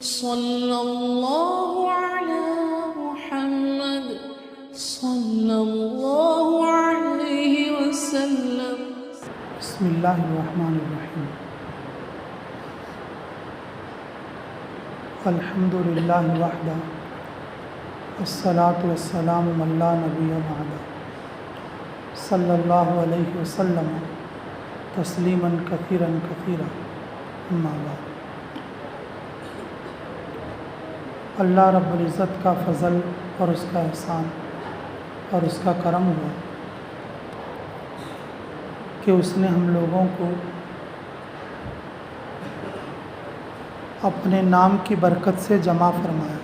सल्लल्लाहु अला मुहम्मद सल्लल्लाहु अलैहि वसल्लम। बिस्मिल्लाहिर्रहमानिर्रहीम। अल्हम्दुलिल्लाहि वहदा अस्सलातु वस्सलामु अला नबिय्य बअदा सल्लल्लाहु अलैहि वसल्लम तस्लीमन कसीरन कसीरा अम्मा बाद। अल्लाह रब्बुल इज़्ज़त का फ़ज़ल और उसका एहसान और उसका करम हुआ कि उसने हम लोगों को अपने नाम की बरकत से जमा फरमाया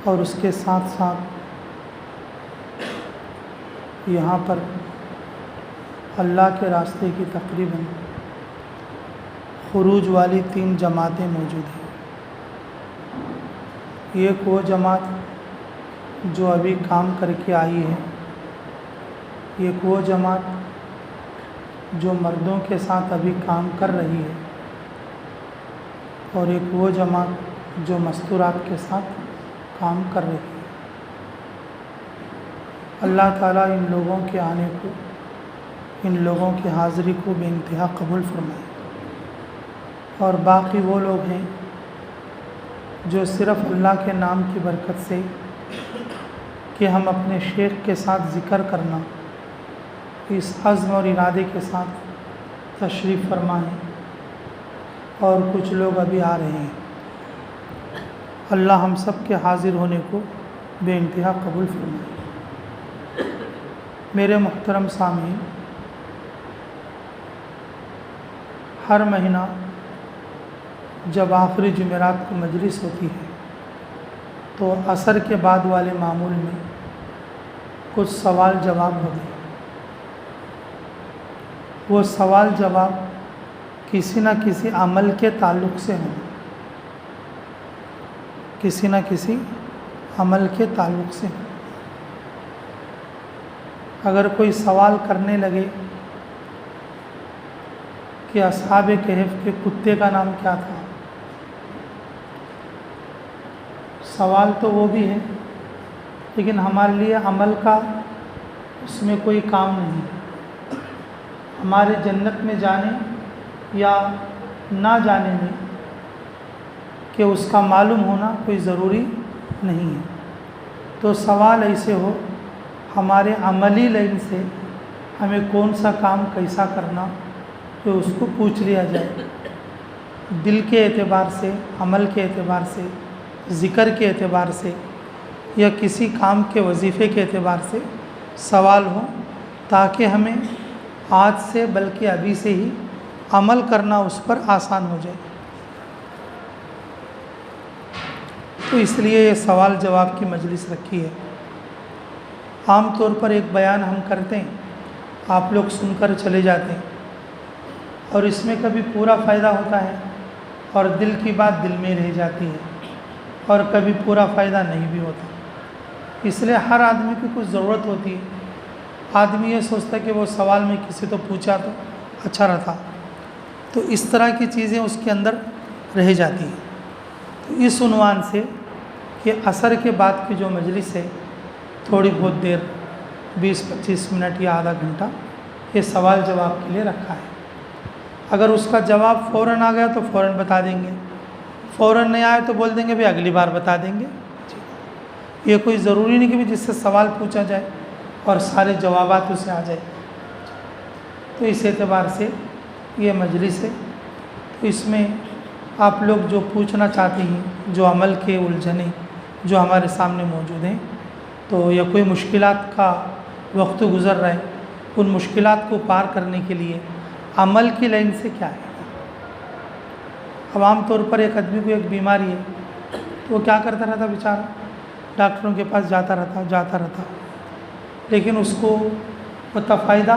और उसके साथ साथ यहाँ पर अल्लाह के रास्ते की तकरीबन खुरूज वाली 3 जमातें मौजूद हैं। एक वो जमात जो अभी काम करके आई है, एक वो जमात जो मर्दों के साथ अभी काम कर रही है और एक वो जमात जो मस्तूरात के साथ काम कर रही है। अल्लाह ताला इन लोगों के आने को, इन लोगों की हाज़िरी को बेइंतहा कबूल फरमाए और बाकी वो लोग हैं जो सिर्फ़ अल्लाह के नाम की बरकत से कि हम अपने शेख के साथ ज़िक्र करना, इस अज़्म और इरादे के साथ तशरीफ़ फरमा है और कुछ लोग अभी आ रहे हैं। अल्लाह हम सब के हाज़िर होने को बेइंतहा कबूल फरमाए। मेरे मुहतरम सामीन, हर महीना जब आखिरी जुमेरात को मजलिस होती है तो असर के बाद वाले मामूल में कुछ सवाल जवाब होते हैं। वो सवाल जवाब किसी न किसी अमल के ताल्लुक़ से हों, किसी न किसी अमल के ताल्लुक़ से हों। अगर कोई सवाल करने लगे कि अस्हाबे कहफ के कुत्ते का नाम क्या था, सवाल तो वो भी है लेकिन हमारे लिए अमल का उसमें कोई काम नहीं। हमारे जन्नत में जाने या ना जाने में कि उसका मालूम होना कोई ज़रूरी नहीं है। तो सवाल ऐसे हो हमारे अमली लाइन से हमें कौन सा काम कैसा करना, तो उसको पूछ लिया जाए। दिल के एतबार से, अमल के एतबार से, ज़िक्र के एतबार से या किसी काम के वजीफ़े के एतबार से सवाल हो, ताकि हमें आज से बल्कि अभी से ही अमल करना उस पर आसान हो जाए। तो इसलिए ये सवाल जवाब की मजलिस रखी है। आम तौर पर एक बयान हम करते हैं, आप लोग सुनकर चले जाते हैं और इसमें कभी पूरा फ़ायदा होता है और दिल की बात दिल में रह जाती है और कभी पूरा फ़ायदा नहीं भी होता। इसलिए हर आदमी की कुछ ज़रूरत होती है। आदमी ये सोचता है कि वो सवाल में किसी तो पूछा तो अच्छा रहता, तो इस तरह की चीज़ें उसके अंदर रह जाती हैं। तो इस उन्वान से कि असर के बाद की जो मजलिस है, थोड़ी बहुत देर 20-25 मिनट या आधा घंटा ये सवाल जवाब के लिए रखा है। अगर उसका जवाब फ़ौरन आ गया तो फ़ौरन बता देंगे, फ़ौरन नहीं आए तो बोल देंगे भाई अगली बार बता देंगे। ये कोई ज़रूरी नहीं कि भी जिससे सवाल पूछा जाए और सारे जवाबात उसे आ जाए। तो इस एतबार से ये मजलिस है, तो इसमें आप लोग जो पूछना चाहते हैं, जो अमल के उलझने जो हमारे सामने मौजूद हैं, तो या कोई मुश्किलात का वक्त गुज़र रहा है, उन मुश्किलात को पार करने के लिए अमल की लाइन से क्या है। अब आम तौर पर एक आदमी को एक बीमारी है तो वो क्या करता रहता बेचारा, डॉक्टरों के पास जाता रहता लेकिन उसको उतना फ़ायदा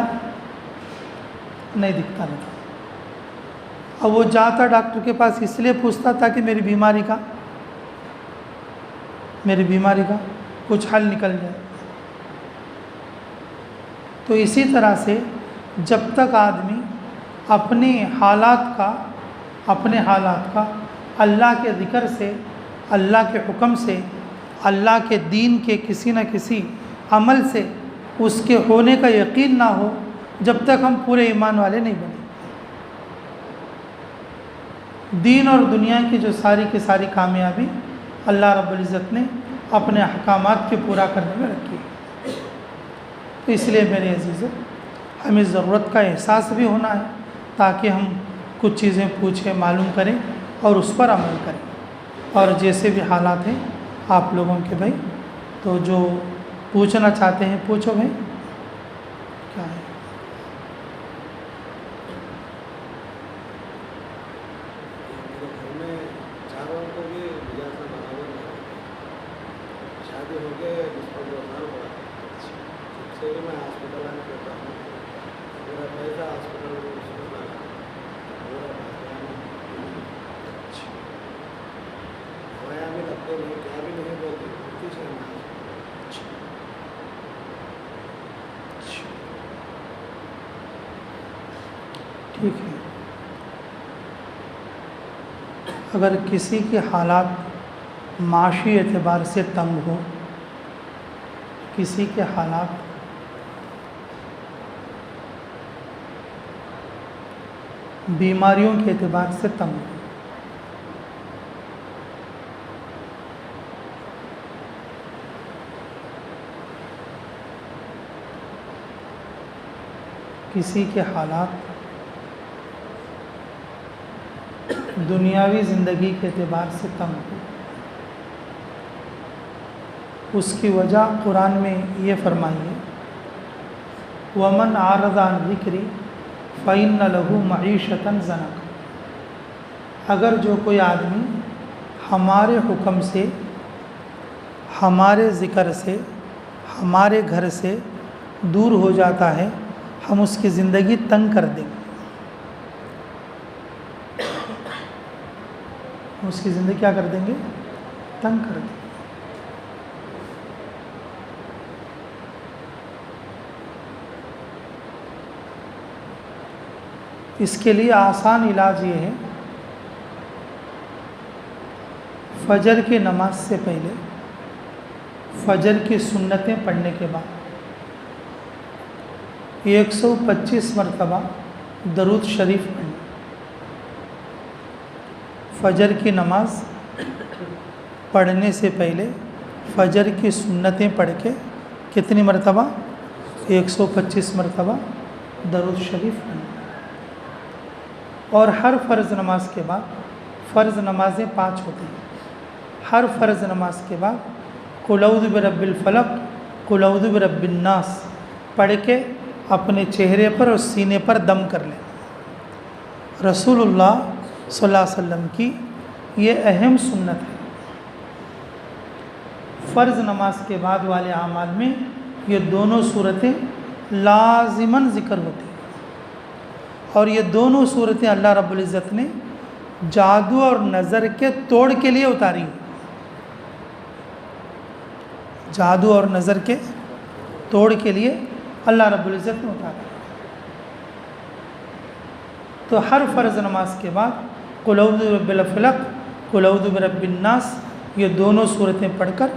नहीं दिखता रहता। अब वो जाता डॉक्टर के पास इसलिए पूछता था कि मेरी बीमारी का कुछ हल निकल जाए। तो इसी तरह से जब तक आदमी अपने हालात का अपने हालात का अल्लाह के ज़िक्र से, अल्लाह के हुक्म से, अल्लाह के दीन के किसी न किसी अमल से उसके होने का यकीन ना हो, जब तक हम पूरे ईमान वाले नहीं बने। दीन और दुनिया की जो सारी की सारी कामयाबी अल्लाह रब्बुल इज़्ज़त ने अपने अहकामात के पूरा करने में रखी है। तो इसलिए मेरे अज़ीज़ों, हमें ज़रूरत का एहसास भी होना है ताकि हम कुछ चीज़ें पूछें, मालूम करें और उस पर अमल करें। और जैसे भी हालात हैं आप लोगों के भाई, तो जो पूछना चाहते हैं पूछो भाई, क्या है? ठीक है। अगर किसी के हालात माशी एतबार से तंग हो, किसी के हालात बीमारियों के एतबार से तंग हो, किसी के हालात दुनियावी ज़िंदगी के एतबार से तंग हो, उसकी वजह कुरान में ये फरमाई है, वमन आरज़ा अन ज़िक्री फ़इन्न लहू मईशतन ज़नक। अगर जो कोई आदमी हमारे हुक्म से, हमारे ज़िक्र से, हमारे घर से दूर हो जाता है, हम उसकी ज़िंदगी तंग कर देंगे, उसकी ज़िंदगी क्या कर देंगे? तंग कर देंगे। इसके लिए आसान इलाज ये है, फजर की नमाज से पहले, फजर की सुन्नतें पढ़ने के बाद 125 मरतबा दरूद शरीफ पढ़ना। फजर की नमाज पढ़ने से पहले फजर की सुन्नतें पढ़ के कितनी मरतबा? 125 मरतबा दरूद शरीफ पढ़ना। और हर फ़र्ज़ नमाज के बाद, फ़र्ज़ नमाजें 5 होती हैं, हर फ़र्ज़ नमाज के बाद कुल औज़ु बिरब्बिल फ़लक़, कुल औज़ु बिरब्बिन नास पढ़ के अपने चेहरे पर और सीने पर दम कर लें। रसूलुल्लाह सल्लल्लाहु अलैहि वसल्लम की ये अहम सुन्नत है। फ़र्ज़ नमाज के बाद वाले आमाल में ये दोनों सूरतें लाज़िमन ज़िक्र होती हैं। और ये दोनों सूरतें अल्लाह रब्बुल इज़्ज़त ने जादू और नज़र के तोड़ के लिए उतारी हैं। जादू और नज़र के तोड़ के लिए अल्लाह रब्बुल इज़्ज़त ने उतारा। तो हर फ़र्ज़ नमाज के बाद कुल औज़ु बिरब्बिल फ़लक़, कुल औज़ु बिरब्बिन नास, ये दोनों सूरतें पढ़कर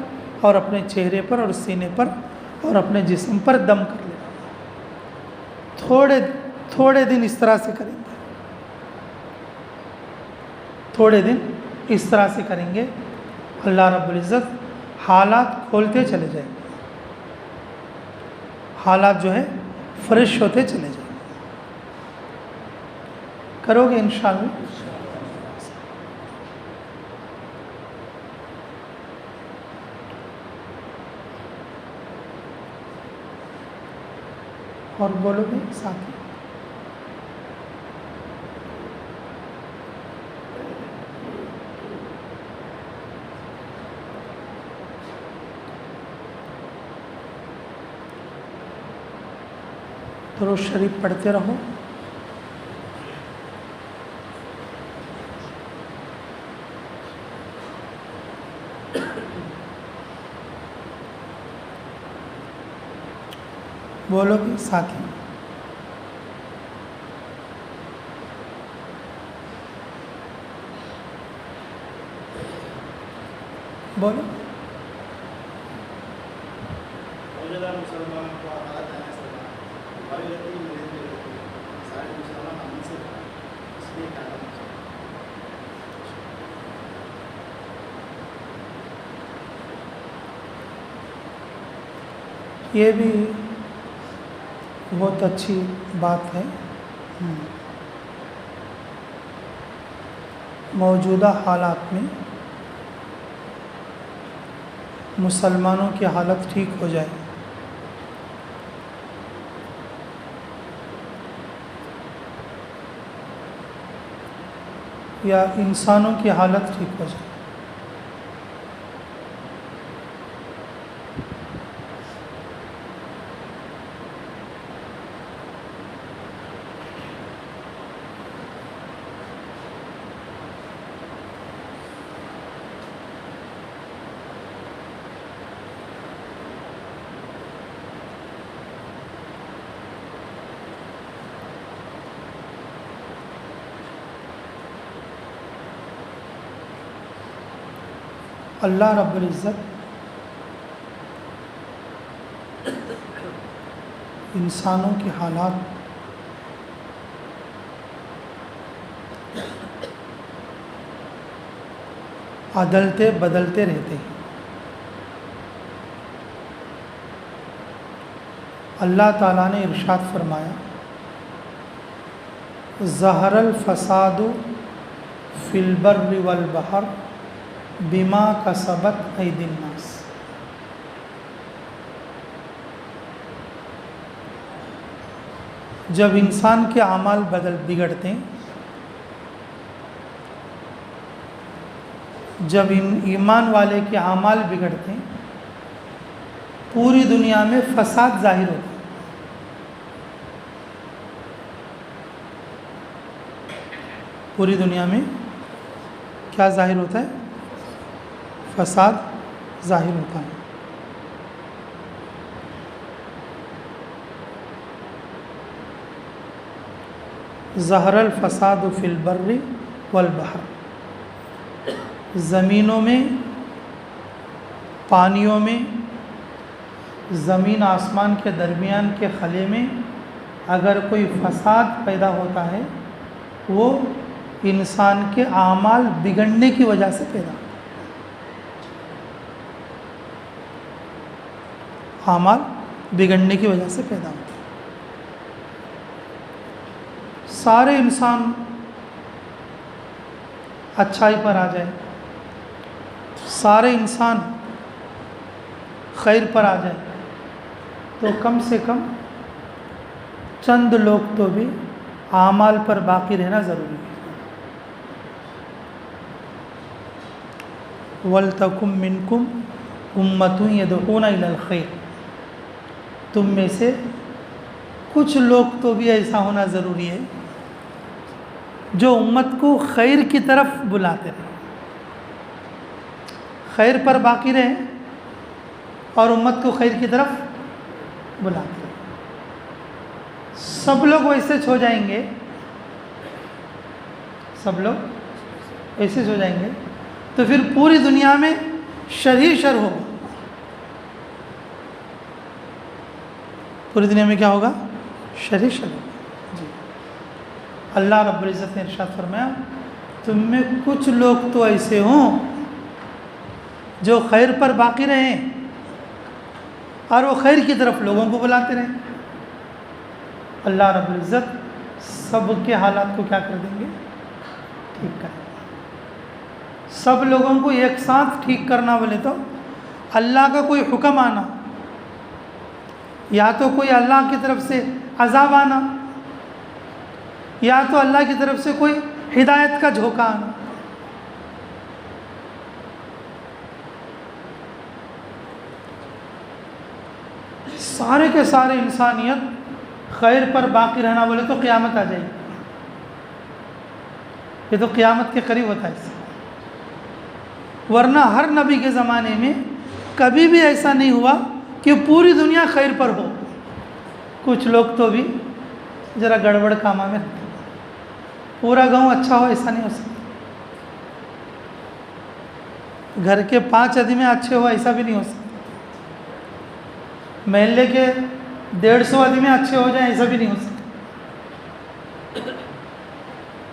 और अपने चेहरे पर और सीने पर और अपने जिस्म पर दम कर लेना। थोड़े दिन इस तरह से करेंगे, थोड़े दिन इस तरह से करेंगे, अल्लाह रब्बुल इज़्ज़त हालात खोलते चले जाएंगे, हालात जो है फ्रेश होते चले जाएंगे। करोगे इंशाअल्लाह? और बोलोगे साथ ही? दुरूद शरीफ पढ़ते रहो। बोलो भी साथ ही। बोलो। मौजूदा मुसलमान को हालत है हमारी गलती मेरी भी गलती सारे मुसलमान हमसे इसलिए क्या करना चाहिए। ये भी बहुत अच्छी बात है। मौजूदा हालात में मुसलमानों की हालत ठीक हो जाए, या इंसानों की हालत ठीक हो जाए। अल्लाह रब्बुल इज़्ज़त इंसानों की हालात अदलते बदलते रहते हैं। अल्लाह ताला ने इरशाद फरमाया, ज़हरल फ़सादु फ़िल बर्रि वल बहर बिमा कसबत ऐदिन नास। जब इंसान के अमाल बिगड़ते हैं, जब ईमान वाले के अमाल बिगड़ते हैं, पूरी दुनिया में फसाद जाहिर होता है। पूरी दुनिया में क्या जाहिर होता है? फसाद जाहिर होता है। ज़हरल फ़साद फ़िल बर्रि वल बहर, ज़मीनों में, पानियों में, ज़मीन आसमान के दरमियान के खले में अगर कोई फसाद पैदा होता है, वो इंसान के आमाल बिगड़ने की वजह से पैदा होता है। आमाल बिगड़ने की वजह से पैदा होता है। सारे इंसान अच्छाई पर आ जाए, सारे इंसान खैर पर आ जाए, तो कम से कम चंद लोग तो भी आमाल पर बाकी रहना ज़रूरी है। वलतकुम मिनकुम उम्मतुन यदऊना इलल खैर, तुम में से कुछ लोग तो भी ऐसा होना ज़रूरी है जो उम्मत को खैर की तरफ बुलाते रहे, खैर पर बाकी रहे और उम्मत को खैर की तरफ बुलाते रहे। सब लोग वैसे हो जाएंगे, सब लोग ऐसे हो जाएंगे तो फिर पूरी दुनिया में शर ही शर होगा। पूरी दुनिया में क्या होगा? शर ही शर होगा। जी, अल्लाह रब्बुल इज़्ज़त ने इरशाद फरमाया, तुम में कुछ लोग तो ऐसे हों जो खैर पर बाकी रहें और वो खैर की तरफ लोगों को बुलाते रहें। अल्लाह रब्बुल इज़्ज़त सबके हालात को क्या कर देंगे? ठीक कर देंगे। सब लोगों को एक साथ ठीक करना बोले तो अल्लाह का कोई हुक्म आना, या तो कोई अल्लाह की तरफ से अज़ाब आना, या तो अल्लाह की तरफ से कोई हिदायत का झोंका आना। सारे के सारे इंसानियत खैर पर बाकी रहना बोले तो क़यामत आ जाएगी। ये तो क़यामत के करीब होता है। वरना हर नबी के ज़माने में कभी भी ऐसा नहीं हुआ कि पूरी दुनिया खैर पर हो। कुछ लोग तो भी ज़रा गड़बड़ कामा में रहते, पूरा गांव अच्छा हो ऐसा नहीं हो सकता। घर के 5 आदमी अच्छे हो ऐसा भी नहीं हो सकता, महल्ले के 150 आदमी अच्छे हो जाए ऐसा भी नहीं हो सकता।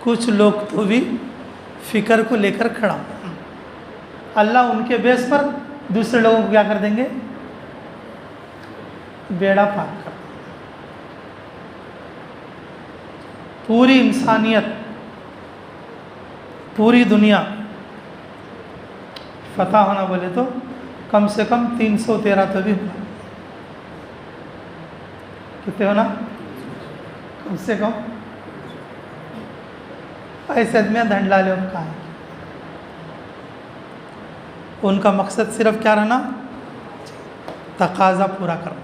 कुछ लोग तो भी फिक्र को लेकर खड़ा हो, अल्लाह उनके बेस पर दूसरे लोगों को क्या कर देंगे, बेड़ा पार कर। पूरी इंसानियत, पूरी दुनिया फतह होना बोले तो कम से कम 313 तो भी होना। कितने होना, कम से कम। ऐसे आदमी धंडला ले कहाँ है। उनका मकसद सिर्फ क्या रहना, तकाजा पूरा करना।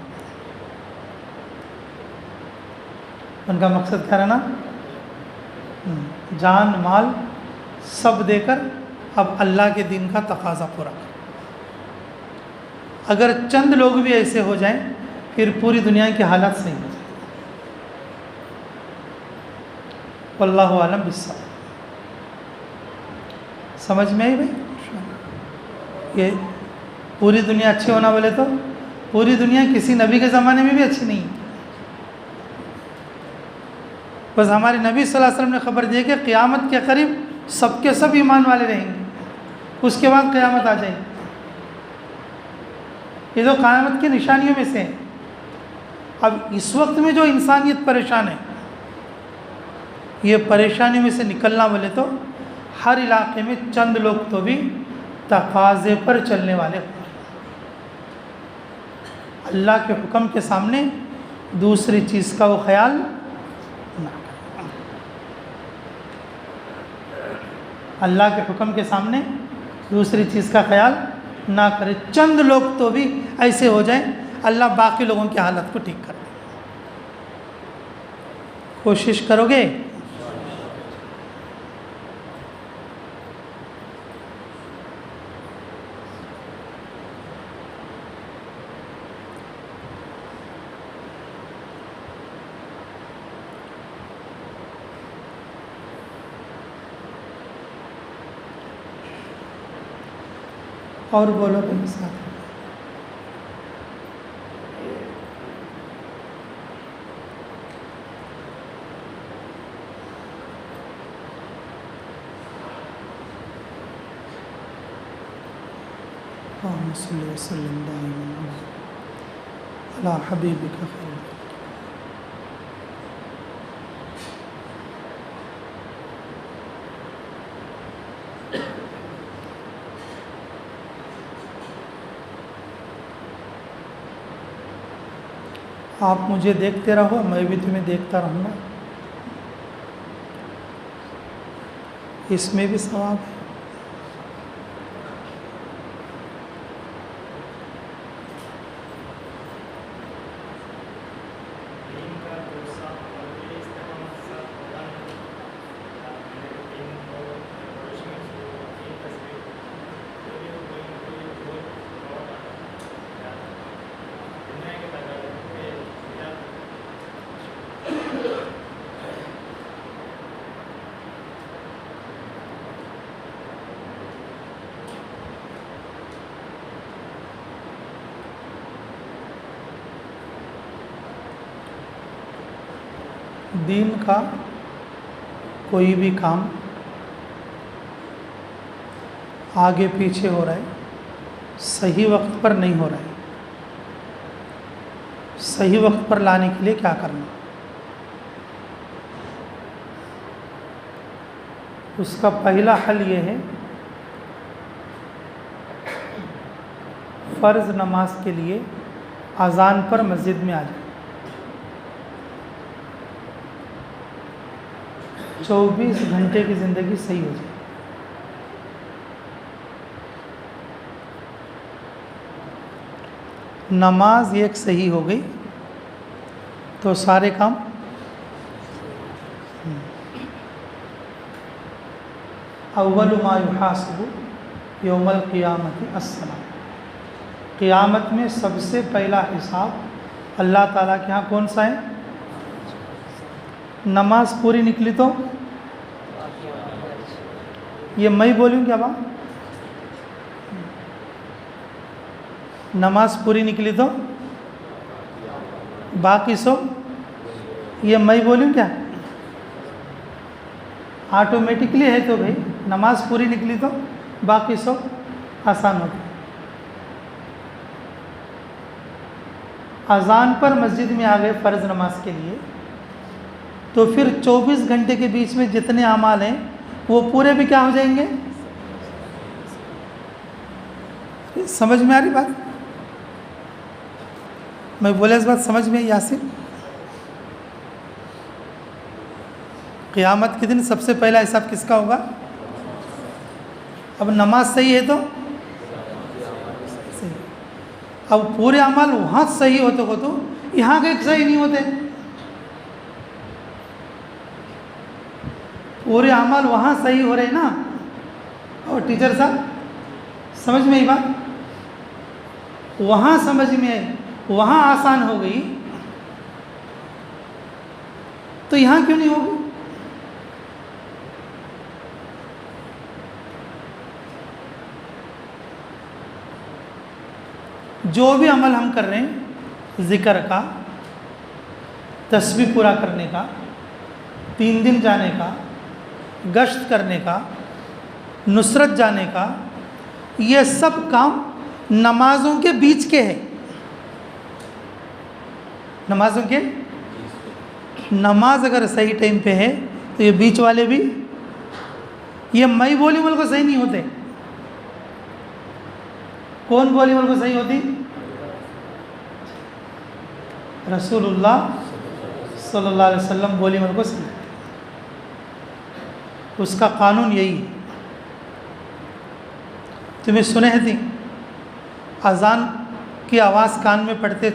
उनका मकसद क्या रहना, जान माल सब देकर अब अल्लाह के दिन का तकाजा पूरा कर। अगर चंद लोग भी ऐसे हो जाएं फिर पूरी दुनिया की हालत सही हो जाए। वल्लाहु आलम बिस्सवाब। समझ में आई भाई? ये पूरी दुनिया अच्छी होना बोले तो पूरी दुनिया किसी नबी के ज़माने में भी अच्छी नहीं है। बस हमारे नबी सल्लल्लाहु अलैहि वसल्लम ने खबर दी कि क़यामत के करीब सबके सब ईमान वाले रहेंगे, उसके बाद क़यामत आ जाएगी। ये तो क़यामत की निशानियों में से है। अब इस वक्त में जो इंसानियत परेशान है, ये परेशानी में से निकलना बोले तो हर इलाके में चंद लोग तो भी तकाज़े पर चलने वाले हों। अल्लाह के हुक्म के सामने दूसरी चीज़ का वो ख्याल ना करें। अल्लाह के हुक्म के सामने दूसरी चीज़ का ख्याल ना करे। चंद लोग तो भी ऐसे हो जाएं, अल्लाह बाकी लोगों की हालत को ठीक कर दे। कोशिश करोगे? और बोलो भाई साथ। अला हबीबिका खैर। आप मुझे देखते रहो, मैं भी तुम्हें देखता रहूँगा। इसमें भी सवाब है। दीन का कोई भी काम आगे पीछे हो रहा है, सही वक्त पर नहीं हो रहा है। सही वक्त पर लाने के लिए क्या करना, उसका पहला हल ये है, फ़र्ज़ नमाज के लिए अज़ान पर मस्जिद में आ जाए। 24 घंटे की ज़िंदगी सही हो जाए। नमाज एक सही हो गई तो सारे काम। अव्वलु मा युहासबु यौमल क़ियामति अस्सलाम। क़ियामत में सबसे पहला हिसाब अल्लाह ताला के यहाँ कौन सा है? नमाज पूरी निकली तो ये मैं बोलूँ क्या बात? नमाज पूरी निकली तो बाकी सो, ये मैं बोलूँ क्या? ऑटोमेटिकली है तो भाई, नमाज पूरी निकली तो बाकी सो आसान होता है। अज़ान पर मस्जिद में आ गए फ़र्ज़ नमाज के लिए, तो फिर 24 घंटे के बीच में जितने अमाल हैं वो पूरे भी क्या हो जाएंगे? समझ में आ रही बात? मैं बोला इस बात समझ में आई यासिर? क़यामत के दिन सबसे पहला हिसाब किसका होगा? अब नमाज सही है तो सही, अब पूरे अमाल वहाँ सही होते हो तो यहाँ के सही नहीं होते। पूरे अमाल वहाँ सही हो रहे ना। और टीचर साहब समझ में आई बात? वहाँ समझ में आई, वहाँ आसान हो गई तो यहाँ क्यों नहीं होगी? जो भी अमल हम कर रहे हैं, ज़िक्र का, तस्बीह पूरा करने का, 3 दिन जाने का, गश्त करने का, नुसरत जाने का, ये सब काम नमाज़ों के बीच के हैं। नमाज़ों के, नमाज अगर सही टाइम पे है तो ये बीच वाले भी, ये मई बोली मुल्क को सही नहीं होते। कौन बोली मुल्क को सही होती? रसूलुल्लाह सल्लल्लाहु अलैहि वसल्लम बोली मुल्क को सही। उसका कानून यही है। तुम्हें सुने थी अज़ान की आवाज़ कान में पड़ते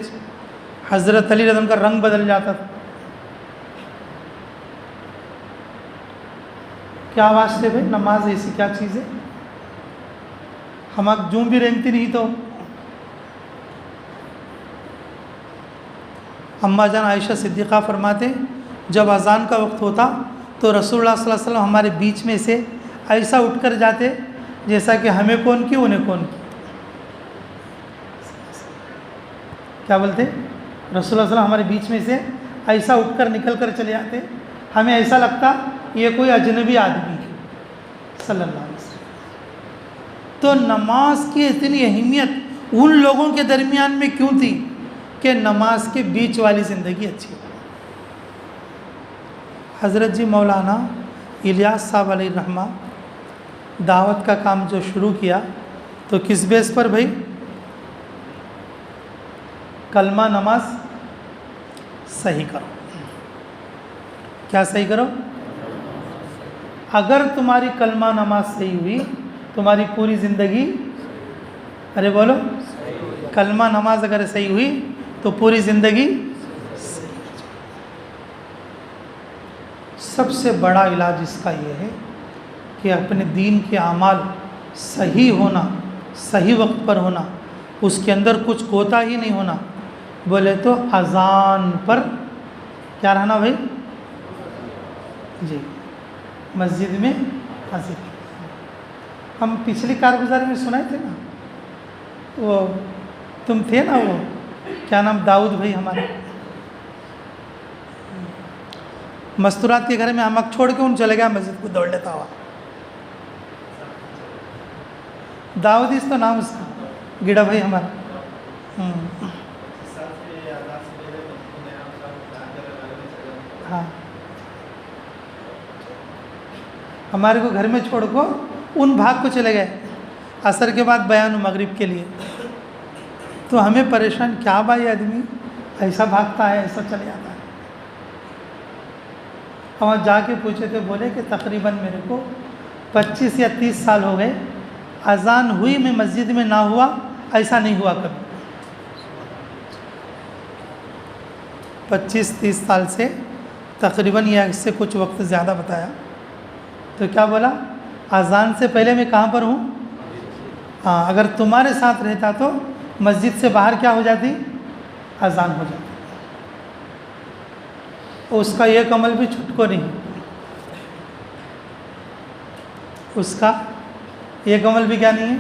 हज़रत अली रज़ियल्लाहु अन्हु का रंग बदल जाता था। क्या आवाज़ थे भाई? नमाज ऐसी क्या चीज़ है, हम आप जूं भी रेंगती नहीं तो। अम्मा जान आयशा सिद्दीक़ा फरमाते जब अज़ान का वक्त होता तो रसूलुल्लाह सल्लल्लाहु अलैहि वसल्लम हमारे बीच में से ऐसा उठकर जाते जैसा कि हमें कौन की उन्हें कौन की। क्या बोलते? रसूलुल्लाह सल्लल्लाहु अलैहि वसल्लम हमारे बीच में से ऐसा उठकर निकल कर चले जाते, हमें ऐसा लगता ये कोई अजनबी आदमी है सल्लल्लाहु अलैहि वसल्लम। तो नमाज की इतनी अहमियत उन लोगों के दरमियान में क्यों थी कि नमाज के बीच वाली ज़िंदगी अच्छी हो। हज़रत जी मौलाना इलियास साहब अलैहिर्रहमा दावत का काम जो शुरू किया तो किस बेस पर भाई? कलमा नमाज सही करो। क्या सही करो? अगर तुम्हारी कलमा नमाज सही हुई तुम्हारी पूरी ज़िंदगी, अरे बोलो, कलमा नमाज अगर सही हुई तो पूरी ज़िंदगी सही। सबसे बड़ा इलाज इसका ये है कि अपने दीन के अमाल सही होना, सही वक्त पर होना, उसके अंदर कुछ कोता ही नहीं होना। बोले तो अज़ान पर क्या रहना भाई? जी, मस्जिद में हाजिर। हम पिछली कारगुजारी में सुनाए थे ना, वो तुम थे ना, वो क्या नाम, दाऊद भाई हमारे, मस्तूरात के घर में हम छोड़ के उन चले गया मस्जिद को दौड़ लेता हुआ। दाऊद इस तो नाम उसका, गिड़ा भाई हमारा। हाँ, हमारे को घर में छोड़ को उन भाग को चले गए असर के बाद बयान मगरिब के लिए। तो हमें परेशान, क्या भाई आदमी ऐसा भागता है, ऐसा चले जाता है। वहाँ जाके पूछे थे, बोले कि तकरीबन मेरे को 25 या 30 साल हो गए, अज़ान हुई मैं मस्जिद में ना हुआ, ऐसा नहीं हुआ कभी। 25-30 साल से तकरीबन, या इससे कुछ वक्त ज़्यादा बताया। तो क्या बोला? अज़ान से पहले मैं कहाँ पर हूँ? हाँ, अगर तुम्हारे साथ रहता तो मस्जिद से बाहर क्या हो जाती? अज़ान हो जाती। उसका एक अमल भी छुटको नहीं, उसका एक अमल भी क्या नहीं है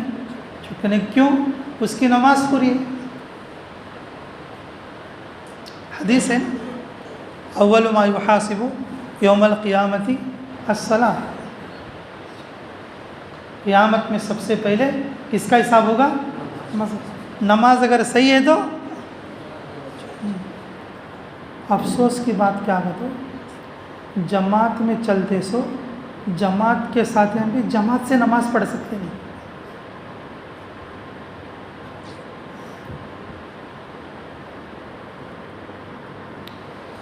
छुटकने। क्यों? उसकी नमाज पूरी है। हदीस है, अव्वल मा युहासिबु यौमल क़ियामती अस्सलाह, क़ियामत में सबसे पहले किसका हिसाब होगा? नमाज अगर सही है तो अफसोस की बात क्या बताओ, जमात में चलते सो जमात के साथ हम भी जमात से नमाज पढ़ सकते नहीं।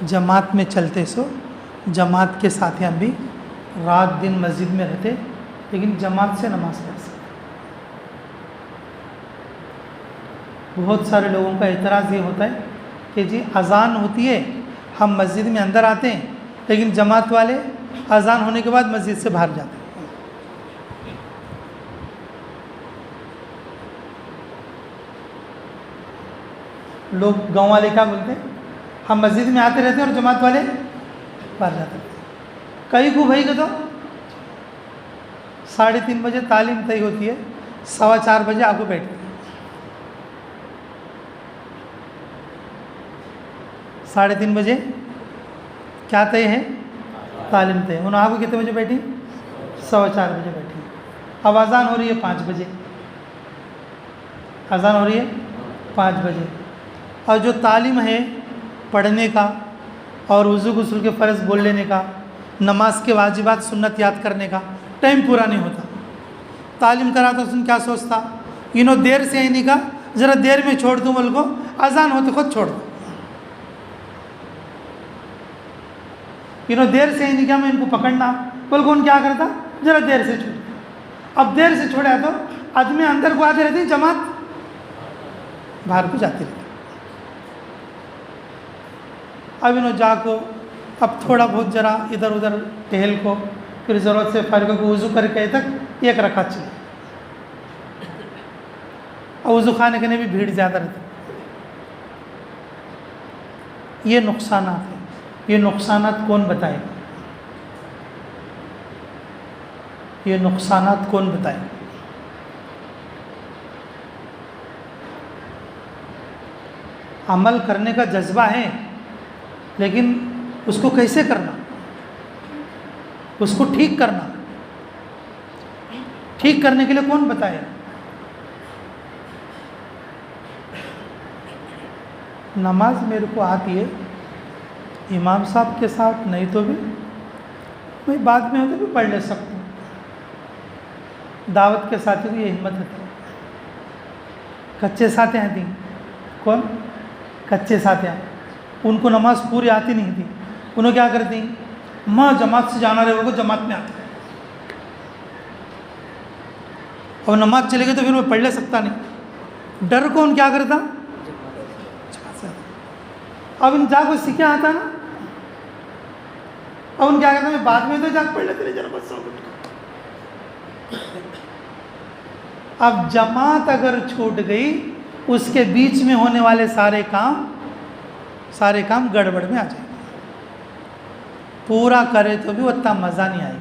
जमात में चलते सो जमात के साथ हम भी रात दिन मस्जिद में रहते, लेकिन जमात से नमाज पढ़ सकते। बहुत सारे लोगों का एतराज़ ये होता है कि जी अज़ान होती है, हम मस्जिद में अंदर आते हैं, लेकिन जमात वाले अज़ान होने के बाद मस्जिद से बाहर जाते हैं। लोग गांव वाले क्या बोलते हैं, हम मस्जिद में आते रहते हैं और जमात वाले बाहर जाते हैं। कई को भाई को तो 3:30 बजे तालीम तय होती है, 4:15 बजे आके बैठते हैं। 3:30 बजे क्या तय है? तालीम तय। उन्होंने आगे कितने बजे बैठी? 4:15 बजे बैठी। अब अज़ान हो रही है 5 बजे, अज़ान हो रही है 5 बजे, और जो तालीम है पढ़ने का और वज़ू गुस्ल के फ़र्ज़ बोल लेने का, नमाज के वाजिबात सुन्नत याद करने का टाइम पूरा नहीं होता। तालीम कराता सुन क्या सोचता, इन्हों देर से ही नहीं कहा, ज़रा देर में छोड़ दूँ बोल को, अज़ान होते खुद छोड़ दो। इन्हों देर से ही नहीं किया, मैं इनको पकड़ना बोल को उन क्या करता, ज़रा देर से छोड़। अब देर से छोड़ा तो आदमी अंदर को आते रहती, जमात बाहर को जाती रहती। अब इन्हों जाको अब थोड़ा बहुत ज़रा इधर उधर टहल को, फिर ज़रूरत से फ़र्क को वज़ू करके तक 1 रकात चले। और वज़ू खाने के लिए भी भीड़ ज़्यादा रहती। ये नुकसानात हैं। ये नुकसानात कौन बताएगा? ये नुकसानात कौन बताएगा? अमल करने का जज्बा है, लेकिन उसको कैसे करना, उसको ठीक करना, ठीक करने के लिए कौन बताएगा? नमाज मेरे को आती है इमाम साहब के साथ, नहीं तो भी मैं बाद में होते भी पढ़ ले सकता हूँ। दावत के साथी को ये हिम्मत है। कच्चे साथी हैं थी, कौन? कच्चे साथी, उनको नमाज पूरी आती नहीं थी। उन्होंने क्या करती, माँ जमात से जाना रहे, उनको जमात में आती, और नमाज चले गए तो फिर मैं पढ़ ले सकता नहीं। डर को उन क्या करता, अब इन जाको सीखे आता ना, अब उन क्या करता, मैं बाद में तो जाके पढ़ लेते जरा बस। अब जमात अगर छूट गई, उसके बीच में होने वाले सारे काम गड़बड़ में आ जाए। पूरा करे तो भी उतना मज़ा नहीं आएगा।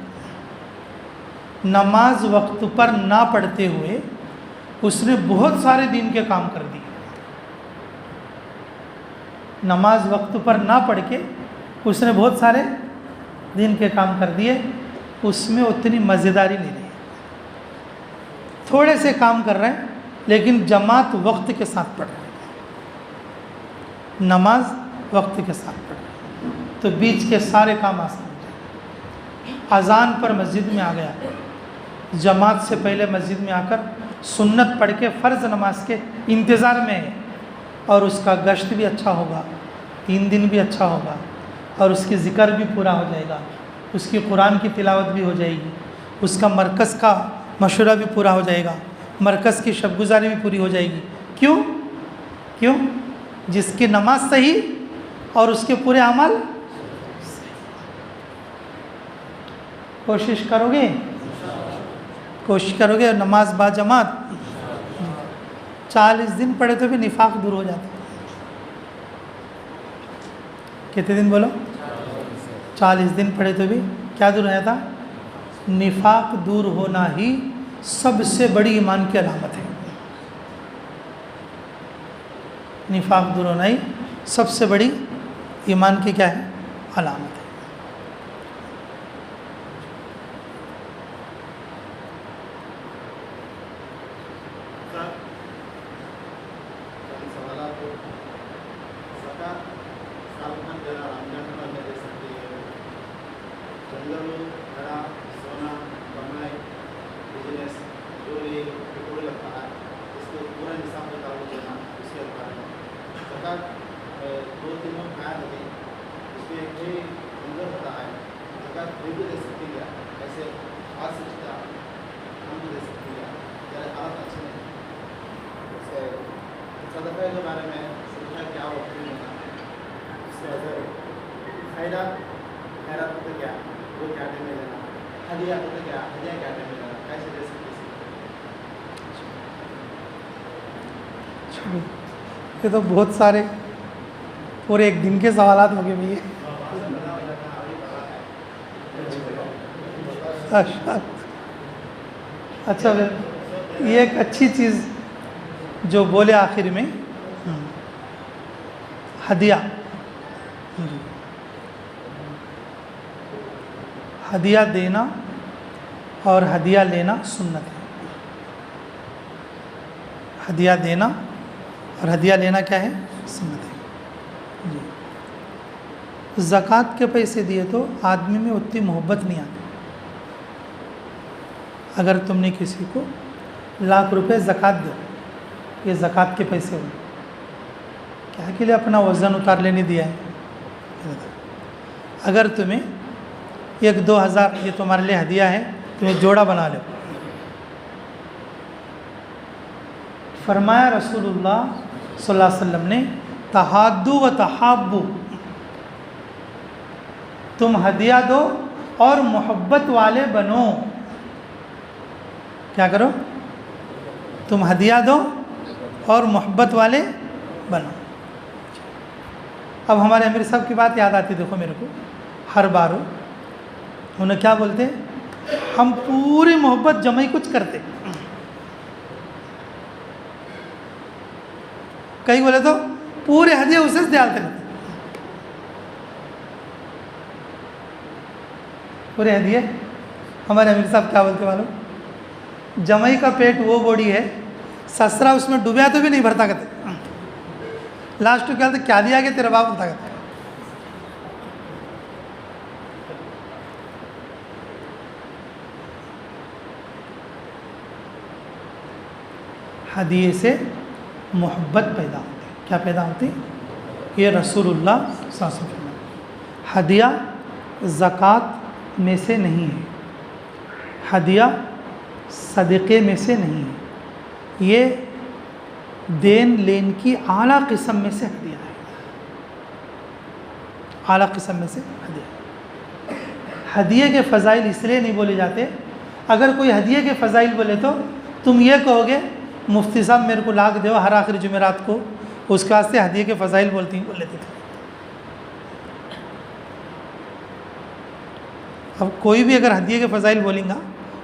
नमाज वक्त पर ना पढ़ते हुए उसने बहुत सारे दिन के काम कर दिए। नमाज वक्त पर ना पढ़ के उसने बहुत सारे दिन के काम कर दिए, उसमें उतनी मज़ेदारी नहीं रही। थोड़े से काम कर रहे हैं, लेकिन जमात वक्त के साथ पढ़ रहे हैं, नमाज वक्त के साथ पढ़ रहे हैं, तो बीच के सारे काम आसान हो जाए। अज़ान पर मस्जिद में आ गया, जमात से पहले मस्जिद में आकर सुन्नत पढ़ के फ़र्ज़ नमाज के इंतज़ार में है, और उसका गश्त भी अच्छा होगा, 3 दिन भी अच्छा होगा, और उसकी ज़िक्र भी पूरा हो जाएगा, उसकी कुरान की तिलावत भी हो जाएगी, उसका मरकज़ का मशवरा भी पूरा हो जाएगा, मरकज़ की शबगुज़ारी भी पूरी हो जाएगी। क्यों? जिसकी नमाज सही और उसके पूरे अमल। कोशिश करोगे नमाज बा जमात 40 दिन पढ़े तो भी निफाक दूर हो जाता। कितने दिन बोलो? 40 दिन पढ़े तो भी क्या दूर हो जाता? निफाक दूर होना ही सबसे बड़ी ईमान की अलामत है। निफाक दूर होना ही सबसे बड़ी ईमान की क्या है, अलामत है। के बारे में सोचा क्या वक्त खैरात होता क्या, वो क्या टाइम में लेना, हदिया होता क्या, हदिया क्या टाइम में लेना, कैसे दे सकते। ये तो बहुत सारे पूरे एक दिन के सवालात हो गए भैया। अच्छा फिर ये एक अच्छी चीज़ जो बोले आखिर में, हदिया। हदिया देना और हदिया लेना सुन्नत है। हदिया देना और हदिया लेना क्या है, सुन्नत है जी। ज़कात के पैसे दिए तो आदमी में उतनी मोहब्बत नहीं आती। अगर तुमने किसी को लाख रुपए ज़कात दो, ये ज़कात के पैसे हो, क्या के लिए अपना वज़न उतार लेने दिया है। अगर तुम्हें 1-2 हज़ार ये तुम्हारे लिए हदिया है, तुम्हें जोड़ा बना लो। फरमाया रसूलुल्लाह सल्लल्लाहु अलैहि वसल्लम ने, तहाद्दू व तहाब्बू, तुम हदिया दो और मोहब्बत वाले बनो। क्या करो, तुम हदिया दो और मोहब्बत वाले बनो। अब हमारे अमीर साहब की बात याद आती, देखो मेरे को हर बार उन्हें क्या बोलते, हम पूरी मोहब्बत जमा कुछ करते, कई बोले तो पूरे हदिया उसे डालते रहते, पूरे हदिये। हमारे अमीर साहब क्या बोलते मालूम, जमाई का पेट वो बॉडी है, ससरा उसमें डूबा तो भी नहीं भरता कहते। लास्ट क्या बोलते, क्या दिया गया तेरा बाप होता कहते। हदिये से मोहब्बत पैदा होती है। क्या पैदा होती, ये रसूलुल्लाह सल्लल्लाहु अलैहि वसल्लम। हदिया ज़कात में से नहीं है, हदिया सदक़े में से नहीं है, ये देन लेन की आला किस्म में से हदिया है। आला किस्म में से हदिया। हदिये के फ़ज़ाइल इसलिए नहीं बोले जाते, अगर कोई हदिये के फ़ज़ाइल बोले तो तुम ये कहोगे मुफ्ती साहब मेरे को लाख दो हर आखिरी जुमेरात को, उसके वास्ते हदिये के फ़ज़ाइल बोल लेते थे। अब कोई भी अगर हदिये के फ़ज़ाइल बोलेंगा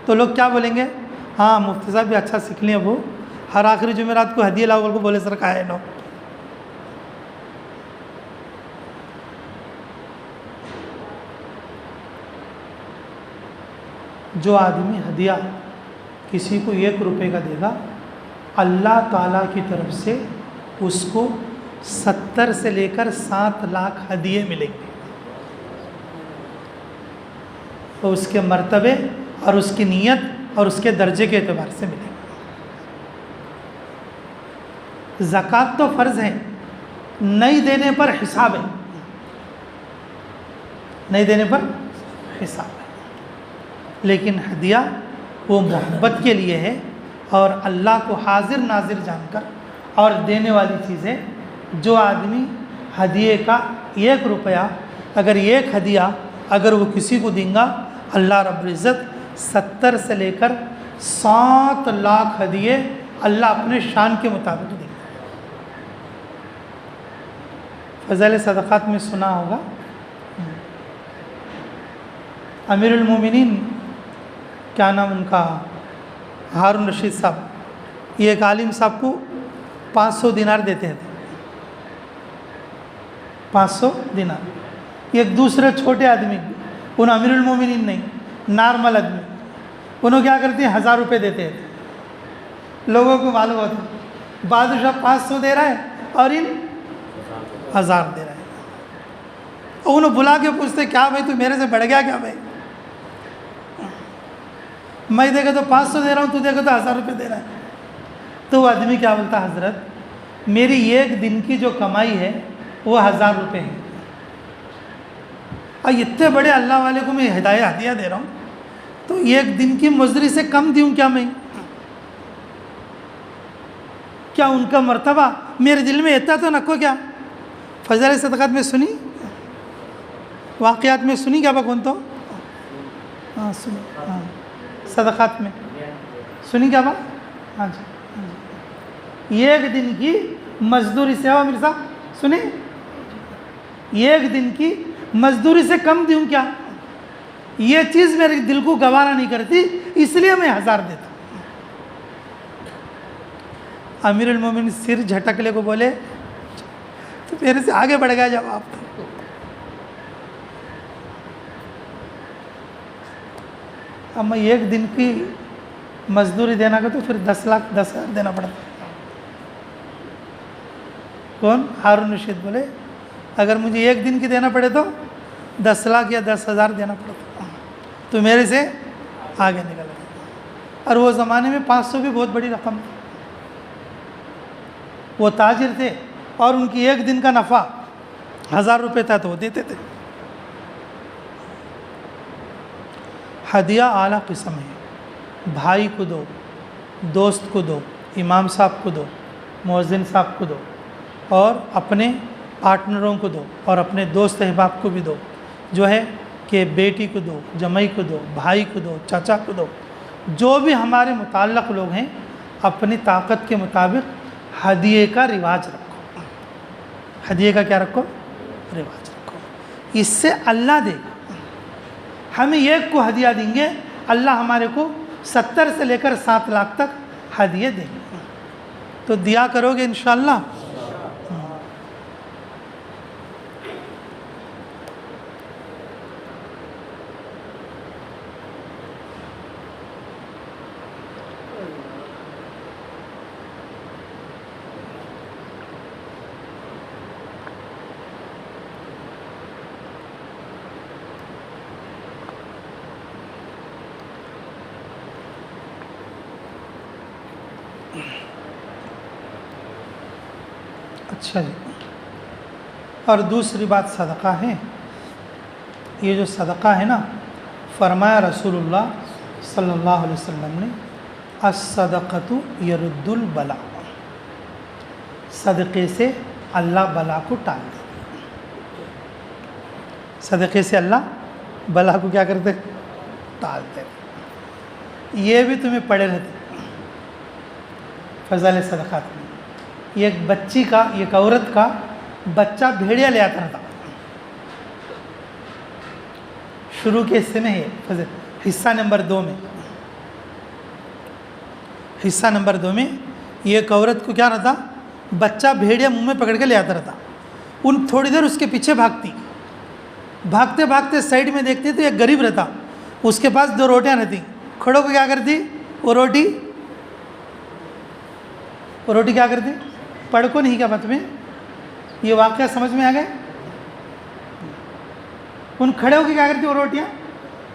तो लोग क्या बोलेंगे, हाँ मुफ्ती साहब भी अच्छा सीख लें, वो हर आखिरी जुमेरात को हदिये लाओ को बोले सर का है नो। जो आदमी हदिया किसी को 1 रुपये का देगा, अल्लाह ताला की तरफ से उसको 70 से लेकर 7 लाख हदिये मिलेंगे। तो उसके मर्तबे और उसकी नीयत और उसके दर्जे के एतबार से मिलेंगे। ज़कात तो फ़र्ज़ है, नहीं देने पर हिसाब है, नहीं देने पर हिसाब है। लेकिन हदिया वो मोहब्बत के लिए है और अल्लाह को हाजिर नाजिर जानकर और देने वाली चीज़ें। जो आदमी हदिये का 1 रुपया, अगर 1 हदिया अगर वो किसी को देंगा, अल्लाह रब्बुल इज़्ज़त 70 से लेकर 7 लाख हदिये अल्लाह अपने शान के मुताबिक देंगे। फ़ज़ल सदक़ात में सुना होगा, अमीरुल मोमिनीन क्या नाम उनका, हारून रशीद साहब, ये एक आलिम साहब को 500 दिनार देते थे। 500 दिनार। एक दूसरे छोटे आदमी, उन अमीरुल मोमिनीन नहीं, नॉर्मल आदमी, उन्होंने क्या करते हैं 1000 रुपये देते हैं। लोगों को मालूम होता बादशाह 500 दे रहा है और इन 1000 दे रहा है। और उन्हें बुला के पूछते क्या भाई तू मेरे से बढ़ गया क्या भाई, मैं देखा तो 500 दे रहा हूँ, तू देखा तो 1000 रुपये दे रहा है। तो वो आदमी क्या बोलता, हजरत मेरी एक दिन की जो कमाई है वो 1000 रुपये है, और इतने बड़े अल्लाह वाले को मैं हदिया दे रहा हूँ, तो एक दिन की मजदूरी से कम दूँ क्या मैं? क्या उनका मर्तबा मेरे दिल में इतना तो नको क्या? फजल सदक़ात में सुनी, वाक़यात में सुनी क्या कौन तो? हाँ सुनी, हाँ सदक़ात में सुनी क्या बात? हाँ जी, एक दिन की मजदूरी से, हो मेरे साहब सुने, एक दिन की मजदूरी से कम दूँ क्या? ये चीज़ मेरे दिल को गवारा नहीं करती, इसलिए मैं 1000 देता हूँ। अमीरुल मोमिनीन सिर झटकले को बोले, तो मेरे से आगे बढ़ गया जवाब। अब मैं एक दिन की मजदूरी देना का तो फिर 10 लाख 10,000 देना पड़ता। कौन? हारून रशीद बोले अगर मुझे एक दिन की देना पड़े तो 10 लाख या 10,000 देना पड़ता, तो मेरे से आगे निकल गया। और वो ज़माने में 500 भी बहुत बड़ी रकम थी। वो ताजिर थे और उनकी एक दिन का नफ़ा 1000 रुपये था, तो वो देते थे। हदिया आला किस्म है, भाई को दो, दोस्त को दो, इमाम साहब को दो, मुअज्जिन साहब को दो, और अपने पार्टनरों को दो, और अपने दोस्त अहबाब को भी दो, जो है कि बेटी को दो, जमाई को दो, भाई को दो, चाचा को दो, जो भी हमारे मुताल्लक़ लोग हैं, अपनी ताकत के मुताबिक हदिये का रिवाज रखो। हदिये का क्या रखो? रिवाज रखो। इससे अल्लाह देगा। हमें एक को हदिया देंगे, अल्लाह हमारे को 70 से लेकर 7 लाख तक हदिये देंगे। तो दिया करोगे इंशाअल्लाह। अच्छा जी, और दूसरी बात सदक़ा है। ये जो सदक़ा है ना, फरमाया रसूलुल्लाह सल्लल्लाहु अलैहि वसल्लम ने, अस्सदक़तु यरुद्दुल बला, सदक़े से अल्लाह बला को टाल दे। सदक़े से अल्लाह बला को क्या करते? टालते। ये भी तुम्हें पढ़े रहते फ़ज़ाइल सदक़ात में। एक बच्ची का, एक औरत का बच्चा भेड़िया ले आता था। शुरू के हिस्से में है, हिस्सा नंबर 2 में, हिस्सा नंबर 2 में एक औरत को क्या रहता, बच्चा भेड़िया मुंह में पकड़ के ले आता रहता। उन थोड़ी देर उसके पीछे भागती, भागते भागते साइड में देखती तो एक गरीब रहता, उसके पास 2 रोटियां रहती। खड़ो को क्या करती, वो रोटी क्या करती? पढ़ को नहीं क्या बात में? ये वाक़या समझ में आ गए? उन खड़े होकर क्या करती वो रोटियां,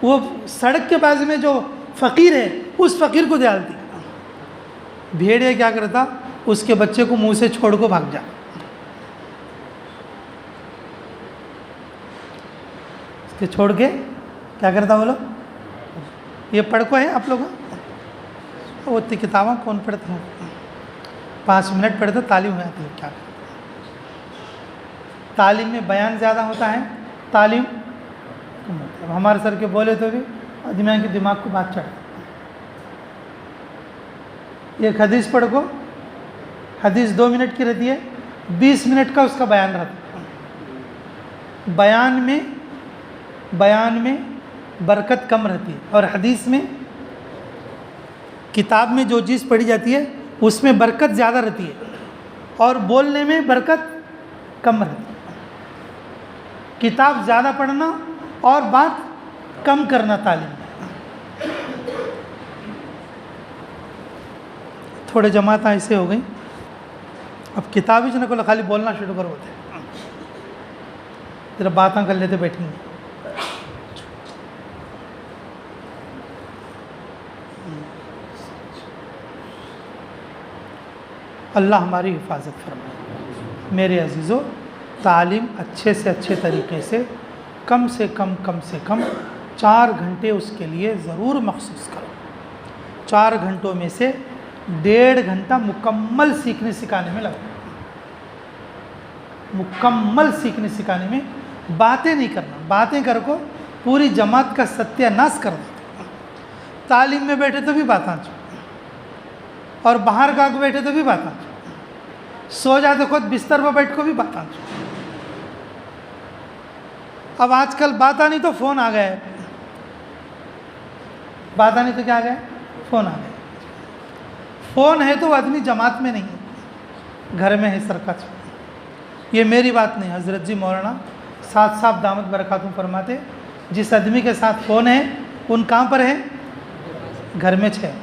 वो सड़क के बाजू में जो फ़कीर है उस फ़कीर को डालती। भेड़िया क्या करता, उसके बच्चे को मुंह से छोड़ को भाग जा। उसके छोड़ के क्या करता बोलो? ये पढ़ को है आप लोग? वो किताबें कौन पढ़ते हैं? 5 मिनट पढ़ते तालीम हो जाती है। क्या तालीम में बयान ज़्यादा होता है, तालीम कम होता है। हमारे सर के बोले तो भी आदमी के दिमाग को बात चढ़ती। एक हदीस पढ़ को, हदीस 2 मिनट की रहती है, 20 मिनट का उसका बयान रहता है। बयान में बरकत कम रहती है, और हदीस में, किताब में जो चीज़ पढ़ी जाती है उसमें बरकत ज़्यादा रहती है, और बोलने में बरकत कम रहती है। किताब ज़्यादा पढ़ना और बात कम करना तालीम में। थोड़े जमात ऐसे हो गई, अब किताब ही को खाली बोलना शुरू कर होते जरा बातें कर लेते बैठेंगे। अल्लाह हमारी हिफाजत फरमाए। मेरे अजीज़ों, तालीम अच्छे से अच्छे तरीके से कम 4 घंटे उसके लिए ज़रूर मखसूस करो। 4 घंटों में से 1.5 घंटा मुकम्मल सीखने सिखाने में लगाओ। मुकम्मल सीखने सिखाने में बातें नहीं करना, बातें कर को पूरी जमात का सत्यानाश कर देते। तालीम में बैठे तो भी बातें, और बाहर का बैठे तो भी बातें, सो जाते खुद बिस्तर पर बैठ को भी बातें। अब आजकल बात नहीं तो फ़ोन आ गया है, बात नहीं तो क्या आ गया, फ़ोन आ गया। फ़ोन है तो आदमी जमात में नहीं है, घर में है सरकत। ये मेरी बात नहीं, हज़रत जी मौलाना साथ साहब दामत बरकातुहू फरमाते, जिस आदमी के साथ फ़ोन है उन कहाँ पर है, घर में है।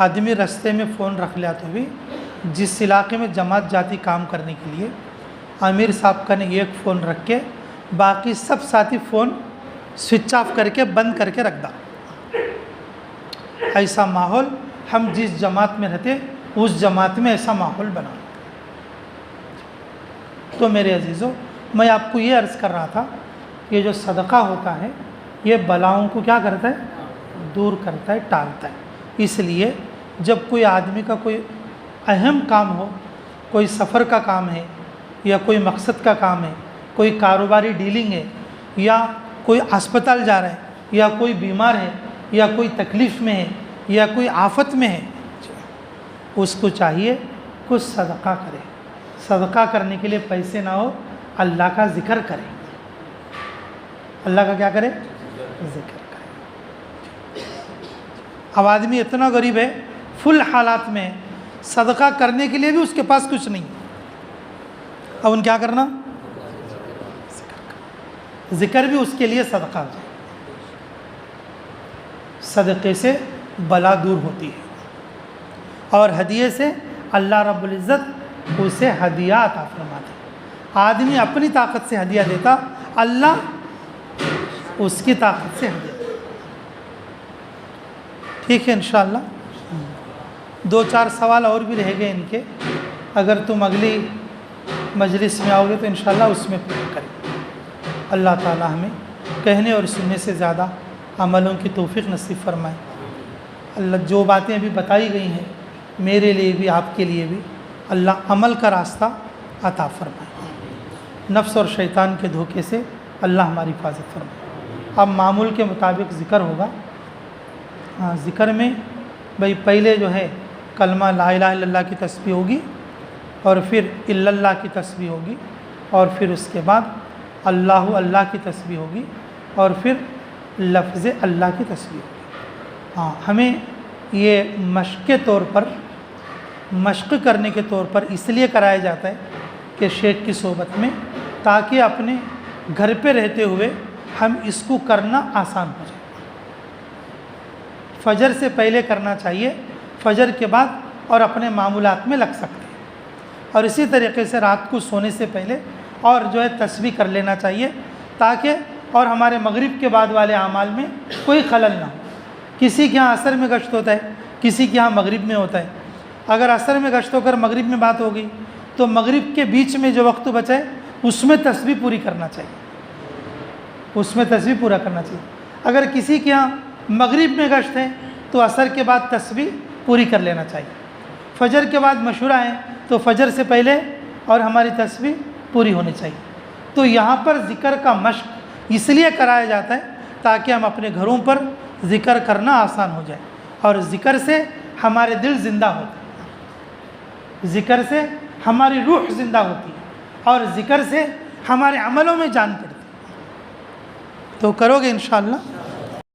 आदमी रास्ते में फ़ोन रख लिया तो भी जिस इलाके में जमात जाती काम करने के लिए, आमिर साहब का ने एक फ़ोन रख के बाकी सब साथी फ़ोन स्विच ऑफ करके बंद करके रख दा। ऐसा माहौल हम जिस जमात में रहते उस जमात में ऐसा माहौल बना। तो मेरे अजीज़ों, मैं आपको ये अर्ज़ कर रहा था, ये जो सदका होता है ये बलाओं को क्या करता है, दूर करता है, टालता है। इसलिए जब कोई आदमी का कोई अहम काम हो, कोई सफ़र का काम है या कोई मकसद का काम है, कोई कारोबारी डीलिंग है, या कोई अस्पताल जा रहा है, या कोई बीमार है, या कोई तकलीफ़ में है, या कोई आफत में है, उसको चाहिए कुछ सदका करे। सदका करने के लिए पैसे ना हो, अल्लाह का ज़िक्र करे। अल्लाह का क्या करे, ज़िक्र करे। अब आदमी इतना गरीब है, फुल हालात में, सदका करने के लिए भी उसके पास कुछ नहीं। अब उन क्या करना, ज़िक्र भी उसके लिए सदका हो जाए। सदक़े से बला दूर होती है, और हदिये से अल्लाह रब्बुल इज़्ज़त उसे हदिया अता फरमाते। आदमी अपनी ताकत से हदिया देता, अल्लाह उसकी ताकत से हदिया देता। ठीक है, इंशाअल्लाह 2-4 सवाल और भी रह गए इनके, अगर तुम अगली मजलिस में आओगे तो इंशाअल्लाह उसमें पूरा करेंगे। अल्लाह ताला हमें कहने और सुनने से ज़्यादा अमलों की तौफीक नसीब फरमाए। अल्लाह जो बातें अभी बताई गई हैं मेरे लिए भी आपके लिए भी, अल्लाह अमल का रास्ता अता फरमाए। नफ्स और शैतान के धोखे से अल्लाह हमारी हिफाजत फरमाए। अब मामूल के मुताबिक ज़िक्र होगा। हाँ, ज़िक्र में भाई पहले जो है कलमा ला इलाहा इल्लल्लाह की तस्बीह होगी, और फिर इल्लल्लाह की तस्बीह होगी, और फिर उसके बाद अल्लाहु अल्लाह की तस्बीह होगी, और फिर लफ्ज़ अल्लाह की तस्बीह होगी। हाँ, हमें ये मश्क़ के तौर पर, मश्क़ करने के तौर पर इसलिए कराया जाता है कि शेख की सोबत में, ताकि अपने घर पे रहते हुए हम इसको करना आसान हो जाए। फ़जर से पहले करना चाहिए, फ़जर के बाद और अपने मामूलात में लग सकते हैं। और इसी तरीके से रात को सोने से पहले और जो है तस्बीह कर लेना चाहिए, ताकि और हमारे मगरिब के बाद वाले आमाल में कोई खलल ना हो। किसी के यहाँ असर में गश्त होता है, किसी के यहाँ मगरिब में होता है। अगर असर में गश्त होकर मगरिब में बात हो गई तो मगरिब के बीच में जो वक्त बचा है उसमें तस्बीह पूरी करना चाहिए, उसमें तस्बीह पूरा करना चाहिए। अगर किसी के यहाँ मगरिब में गश्त है तो असर के बाद तस्बीह पूरी कर लेना चाहिए। फ़जर के बाद मशूरा है तो फ़जर से पहले और हमारी तस्बीह पूरी होनी चाहिए। तो यहाँ पर ज़िक्र का मश्क इसलिए कराया जाता है ताकि हम अपने घरों पर ज़िक्र करना आसान हो जाए, और ज़िक्र से हमारे दिल ज़िंदा होते हैं, ज़िक्र से हमारी रूह ज़िंदा होती है, और ज़िक्र से हमारे अमलों में जान पड़ती है। तो करोगे इंशाअल्लाह।